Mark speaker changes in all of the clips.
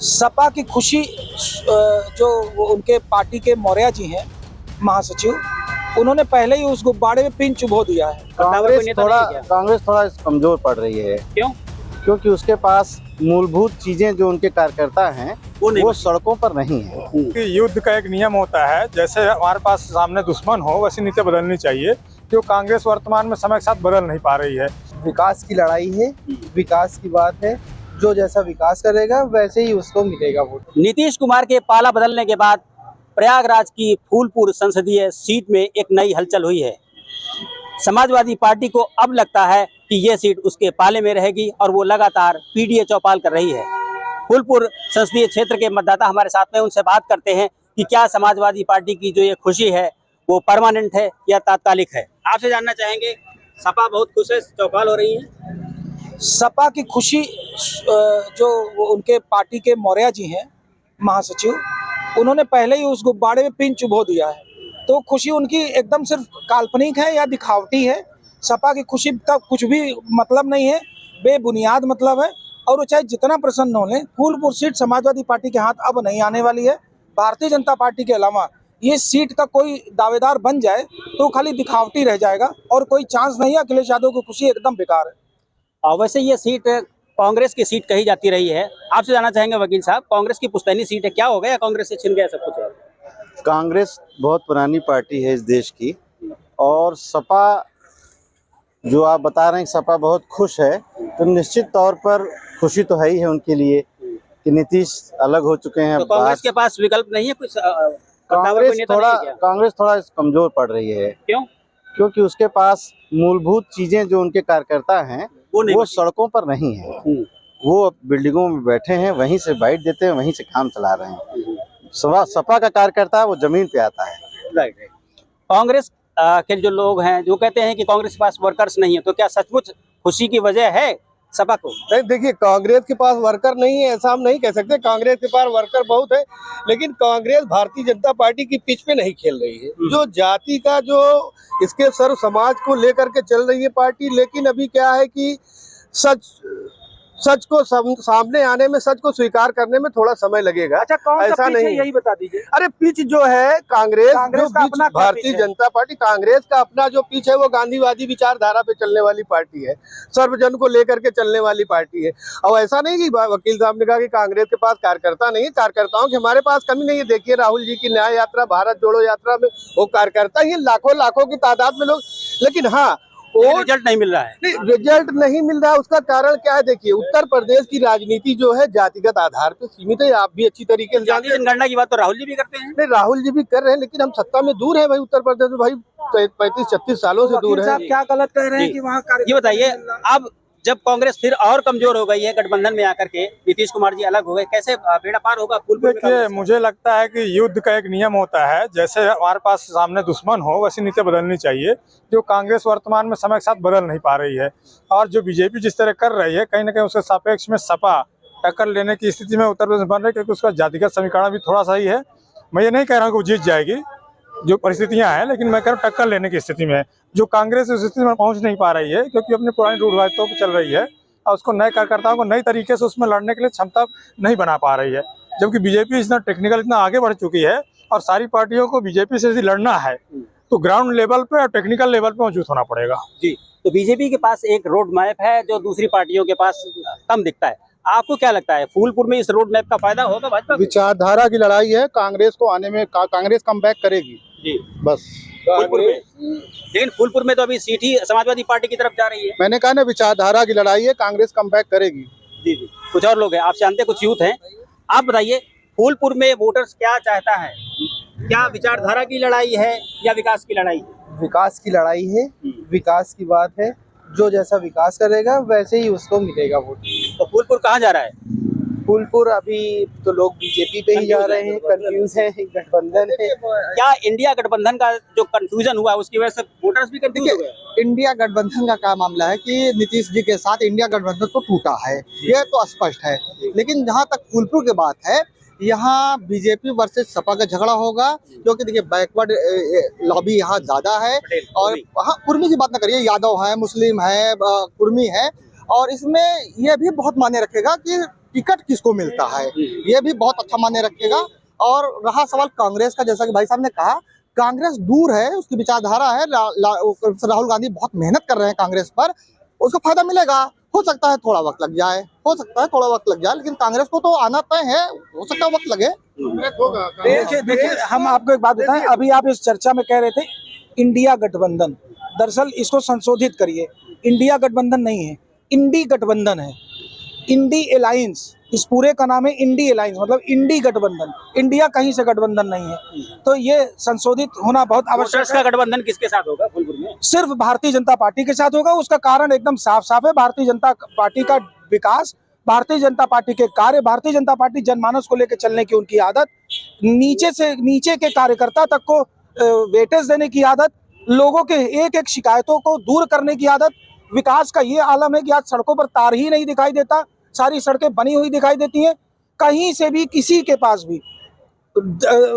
Speaker 1: सपा की खुशी जो उनके पार्टी के मौर्य जी हैं महासचिव, उन्होंने पहले ही उस गुब्बारे में पिन चुभो दिया है।
Speaker 2: कांग्रेस थोड़ा कमजोर पड़ रही है।
Speaker 3: क्यों?
Speaker 2: क्योंकि उसके पास मूलभूत चीजें जो उनके कार्यकर्ता हैं वो सड़कों पर नहीं है।
Speaker 4: युद्ध का एक नियम होता है, जैसे हमारे पास सामने दुश्मन हो वैसी नीति बदलनी चाहिए, जो कांग्रेस वर्तमान में समय के साथ बदल नहीं पा रही है।
Speaker 1: विकास की लड़ाई है, विकास की बात है, जो जैसा विकास करेगा वैसे ही उसको मिलेगा वोट।
Speaker 3: नीतीश कुमार के पाला बदलने के बाद प्रयागराज की फूलपुर संसदीय सीट में एक नई हलचल हुई है। समाजवादी पार्टी को अब लगता है कि यह सीट उसके पाले में रहेगी और वो लगातार पीडीए चौपाल कर रही है। फूलपुर संसदीय क्षेत्र के मतदाता हमारे साथ में, उनसे बात करते हैं कि क्या समाजवादी पार्टी की जो ये खुशी है वो परमानेंट है या तात्कालिक है। आपसे जानना चाहेंगे, सपा बहुत खुश है, चौपाल हो रही है।
Speaker 1: सपा की खुशी जो उनके पार्टी के मौर्य जी हैं महासचिव, उन्होंने पहले ही उस गुब्बारे में पिन चुभो दिया है, तो खुशी उनकी एकदम सिर्फ काल्पनिक है या दिखावटी है। सपा की खुशी का कुछ भी मतलब नहीं है, बेबुनियाद मतलब है। और वो चाहे जितना प्रसन्न हो लें, फूलपुर सीट समाजवादी पार्टी के हाथ अब नहीं आने वाली है। भारतीय जनता पार्टी के अलावा ये सीट का कोई दावेदार बन जाए तो खाली दिखावटी रह जाएगा और कोई चांस नहीं है। अखिलेश यादव की खुशी एकदम बेकार है।
Speaker 3: और वैसे ये सीट कांग्रेस की सीट कही जाती रही है। आपसे जानना चाहेंगे वकील साहब, कांग्रेस की पुश्तैनी सीट है, क्या हो गया? कांग्रेस से छिन गया सब कुछ है?
Speaker 2: कांग्रेस बहुत पुरानी पार्टी है इस देश की, और सपा जो आप बता रहे हैं सपा बहुत खुश है, तो निश्चित तौर पर खुशी तो है ही है उनके लिए कि नीतीश अलग हो चुके हैं।
Speaker 3: तो कांग्रेस के पास विकल्प नहीं है कुछ?
Speaker 2: कांग्रेस थोड़ा कमजोर पड़ रही है।
Speaker 3: क्यों?
Speaker 2: क्योंकि उसके पास मूलभूत चीजें जो उनके कार्यकर्ता हैं वो सड़कों पर नहीं है। वो बिल्डिंगों में बैठे हैं, वहीं से बाइट देते हैं, वहीं से काम चला रहे हैं। सपा का कार्यकर्ता वो जमीन पे आता है।
Speaker 3: राइट। कांग्रेस के जो लोग हैं जो कहते हैं कि कांग्रेस के पास वर्कर्स नहीं है, तो क्या सचमुच खुशी की वजह है सपा को?
Speaker 5: नहीं, देखिए, कांग्रेस के पास वर्कर नहीं है ऐसा हम नहीं कह सकते। कांग्रेस के पास वर्कर बहुत है, लेकिन कांग्रेस भारतीय जनता पार्टी की पिच पे नहीं खेल रही है। जो जाति का जो इसके सर्व समाज को लेकर के चल रही है पार्टी, लेकिन अभी क्या है कि सच को सामने आने में, सच को स्वीकार करने में थोड़ा समय लगेगा।
Speaker 1: अच्छा, कौन सा
Speaker 5: ऐसा नहीं,
Speaker 1: यही बता दीजिए।
Speaker 5: अरे पिच जो है कांग्रेस जो
Speaker 1: का अपना
Speaker 5: भारतीय जनता पार्टी, कांग्रेस का अपना जो पिच है वो गांधीवादी विचारधारा पे चलने वाली पार्टी है, सर्वजन को लेकर के चलने वाली पार्टी है। और ऐसा नहीं कि वकील साहब ने कहा कि कांग्रेस के पास कार्यकर्ता नहीं है। कार्यकर्ताओं की हमारे पास कमी नहीं है। देखिए, राहुल जी की न्याय यात्रा, भारत जोड़ो यात्रा में वो कार्यकर्ता ही लाखों की तादाद में लोग, लेकिन हाँ
Speaker 3: रिजल्ट नहीं मिल रहा है।
Speaker 5: रिजल्ट नहीं मिल रहा है। उसका कारण क्या है? देखिए, उत्तर प्रदेश की राजनीति जो है जातिगत आधार पर सीमित है। आप भी अच्छी तरीके से जानते हैं।
Speaker 3: जनगणना की बात तो राहुल जी भी करते हैं।
Speaker 5: नहीं, राहुल जी भी कर रहे हैं, लेकिन हम सत्ता में दूर है भाई। उत्तर प्रदेश में भाई 35-36 सालों से दूर है।
Speaker 1: क्या गलत कह रहे हैं कि वहाँ?
Speaker 3: ये बताइए, अब जब कांग्रेस फिर और कमजोर हो गई है गठबंधन में आकर के, नीतीश कुमार जी अलग हो गए, कैसे बेड़ा पार होगा?
Speaker 4: देखिए, मुझे लगता है कि युद्ध का एक नियम होता है, जैसे हमारे पास सामने दुश्मन हो वैसी नीति बदलनी चाहिए, जो कांग्रेस वर्तमान में समय के साथ बदल नहीं पा रही है। और जो बीजेपी जिस तरह कर रही है, कहीं ना कहीं उसके सापेक्ष में सपा टक्कर लेने की स्थिति में उत्तर प्रदेश बन रही है, क्योंकि उसका जातिगत समीकरण भी थोड़ा सा ही है। मैं ये नहीं कह रहा हूँ कि वो जीत जाएगी, जो परिस्थितियां हैं, लेकिन मैं कह रहा हूँ टक्कर लेने की स्थिति में, जो कांग्रेस उस स्थिति में पहुंच नहीं पा रही है, क्योंकि अपनी पुरानी रूढ़िवादियों पर चल रही है और उसको नए कार्यकर्ताओं को नई तरीके से उसमें लड़ने के लिए क्षमता नहीं बना पा रही है। जबकि बीजेपी इतना टेक्निकल, इतना आगे बढ़ चुकी है, और सारी पार्टियों को बीजेपी से यदि लड़ना है तो ग्राउंड लेवल पे और टेक्निकल लेवल पे मौजूद होना पड़ेगा।
Speaker 3: जी, तो बीजेपी के पास एक रोड मैप है जो दूसरी पार्टियों के पास कम दिखता है। आपको क्या लगता है, फूलपुर में इस रोड मैप का फायदा होगा भाजपा?
Speaker 2: विचारधारा की लड़ाई है, कांग्रेस को आने में कांग्रेस कमबैक करेगी
Speaker 3: जी,
Speaker 2: बस।
Speaker 3: फूलपुर में, लेकिन फूलपुर में तो अभी सीट ही समाजवादी पार्टी की तरफ जा रही है।
Speaker 2: मैंने कहा ना, विचारधारा की लड़ाई है, कांग्रेस कमबैक करेगी।
Speaker 3: जी जी, कुछ और लोग हैं, आप जानते हैं, कुछ यूथ हैं, आप बताइए फूलपुर में वोटर्स क्या चाहता है? क्या विचारधारा की लड़ाई है या विकास की लड़ाई?
Speaker 1: विकास की लड़ाई है, विकास की बात है, जो जैसा विकास करेगा वैसे ही उसको मिलेगा वोट।
Speaker 3: तो फूलपुर कहाँ जा रहा है?
Speaker 1: फूलपुर अभी तो लोग बीजेपी पे ही जा रहे हैं, कंफ्यूज है, गठबंधन है।
Speaker 3: क्या इंडिया गठबंधन का जो कंफ्यूजन हुआ उसकी वजह से वोटर्स भी कंफ्यूज हो गए?
Speaker 6: इंडिया गठबंधन का क्या मामला है कि नीतीश जी के साथ इंडिया गठबंधन तो टूटा है, यह तो स्पष्ट है। लेकिन जहां तक फूलपुर की बात है, यहाँ बीजेपी वर्सेस सपा का झगड़ा होगा, क्योंकि देखिए बैकवर्ड लॉबी यहाँ ज्यादा है। और हाँ, कुर्मी की बात ना करिए, यादव है, मुस्लिम है, कुर्मी है, और इसमें यह भी बहुत मायने रखेगा कि टिकट किसको मिलता है, ये भी बहुत अच्छा मायने रखेगा। और रहा सवाल कांग्रेस का, जैसा कि भाई साहब ने कहा, कांग्रेस दूर है, उसकी विचारधारा है। राहुल गांधी बहुत मेहनत कर रहे हैं कांग्रेस पर, उसको फायदा मिलेगा। हो सकता है थोड़ा वक्त लग जाए, लेकिन कांग्रेस को तो आना तय है, हो सकता है वक्त लगे।
Speaker 1: देखिए हम आपको एक बात बताएं, अभी आप इस चर्चा में कह रहे थे इंडिया गठबंधन, दरअसल इसको संशोधित करिए, इंडिया गठबंधन नहीं है, इंडी गठबंधन है, इंडी अलायंस, इस पूरे का नाम है इंडी अलायंस, मतलब इंडी गठबंधन, इंडिया कहीं से गठबंधन नहीं है। तो ये संशोधित होना बहुत आवश्यक
Speaker 3: वोटर्स का गठबंधन किसके साथ होगा फूलपुर में?
Speaker 1: सिर्फ भारतीय जनता पार्टी के साथ होगा। उसका कारण एकदम साफ साफ है, भारतीय जनता पार्टी का विकास, भारतीय जनता पार्टी के कार्य, भारतीय जनता पार्टी जनमानस को लेकर चलने की उनकी आदत, नीचे से नीचे के कार्यकर्ता तक को वेटेज देने की आदत, लोगों के एक एक शिकायतों को दूर करने की आदत, विकास का ये आलम है कि आज सड़कों पर तार ही नहीं दिखाई देता, सारी सड़कें बनी हुई दिखाई देती हैं, कहीं से भी किसी के पास भी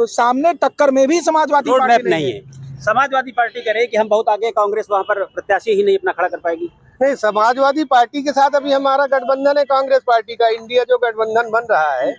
Speaker 1: सामने टक्कर में भी समाजवादी
Speaker 3: रोड मैप
Speaker 1: पार्टी
Speaker 3: नहीं है। समाजवादी पार्टी कह रही है कि हम बहुत आगे, कांग्रेस वहां पर प्रत्याशी ही नहीं अपना खड़ा कर पाएगी।
Speaker 5: नहीं, समाजवादी पार्टी के साथ अभी हमारा गठबंधन है कांग्रेस पार्टी का, इंडिया जो गठबंधन बन रहा है,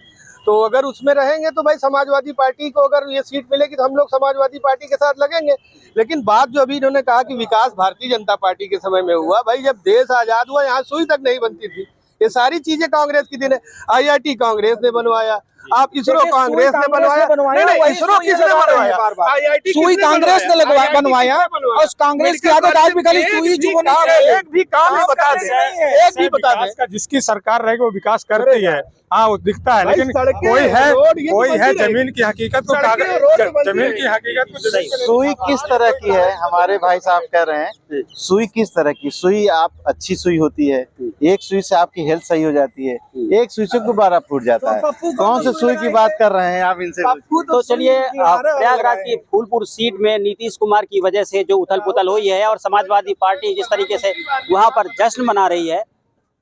Speaker 5: तो अगर उसमें रहेंगे तो भाई समाजवादी पार्टी को अगर ये सीट मिलेगी तो हम लोग समाजवादी पार्टी के साथ लगेंगे। लेकिन बात जो अभी इन्होंने कहा कि विकास भारतीय जनता पार्टी के समय में हुआ, भाई जब देश आजाद हुआ यहाँ सुई तक नहीं बनती थी, ये सारी चीजें कांग्रेस की दिन है। IIT कांग्रेस ने बनवाया, आप इसरो कांग्रेस ने बनवाया, नहीं इसरो किसने बनवाया? IIT
Speaker 1: सुई कांग्रेस ने बनवाया, और उस कांग्रेस की आदत आज भी खाली सुई चुभोने की है।
Speaker 5: एक भी काम नहीं बता दे, एक भी बता दे।
Speaker 4: जिसकी सरकार रहेगी वो विकास करती है, हाँ वो दिखता है, लेकिन
Speaker 5: सड़कें,
Speaker 4: कोई है
Speaker 5: रोड, ये तो
Speaker 4: कोई है
Speaker 5: बनती रहेगी।
Speaker 4: जमीन की हकीकत को
Speaker 5: सड़कें, रोड बनती
Speaker 4: जमीन
Speaker 5: रहेगी।
Speaker 4: की हकीकत को जमीन के
Speaker 2: सुई किस तरह की है, हमारे भाई साहब कह रहे हैं, सुई किस तरह की? सुई आप अच्छी सुई होती है, एक सुई से आपकी हेल्थ सही हो जाती है, एक सुई से गुब्बारा फूट जाता है। कौन से सुई की बात कर रहे हैं आप इनसे?
Speaker 3: तो चलिए, प्रयागराज की फूलपुर सीट में नीतीश कुमार की वजह से जो उथल पुथल हुई है और समाजवादी पार्टी जिस तरीके से वहां पर जश्न मना रही है,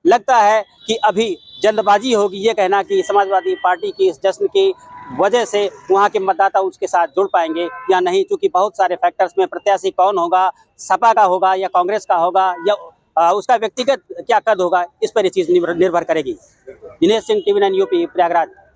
Speaker 3: लगता है कि अभी जल्दबाजी होगी ये कहना कि समाजवादी पार्टी की इस जश्न की वजह से वहां के मतदाता उसके साथ जुड़ पाएंगे या नहीं, क्योंकि बहुत सारे फैक्टर्स में प्रत्याशी कौन होगा, सपा का होगा या कांग्रेस का होगा या उसका व्यक्तिगत क्या कद होगा, इस पर ये चीज निर्भर करेगी। Dinesh Singh, TV9 UP, Prayagraj.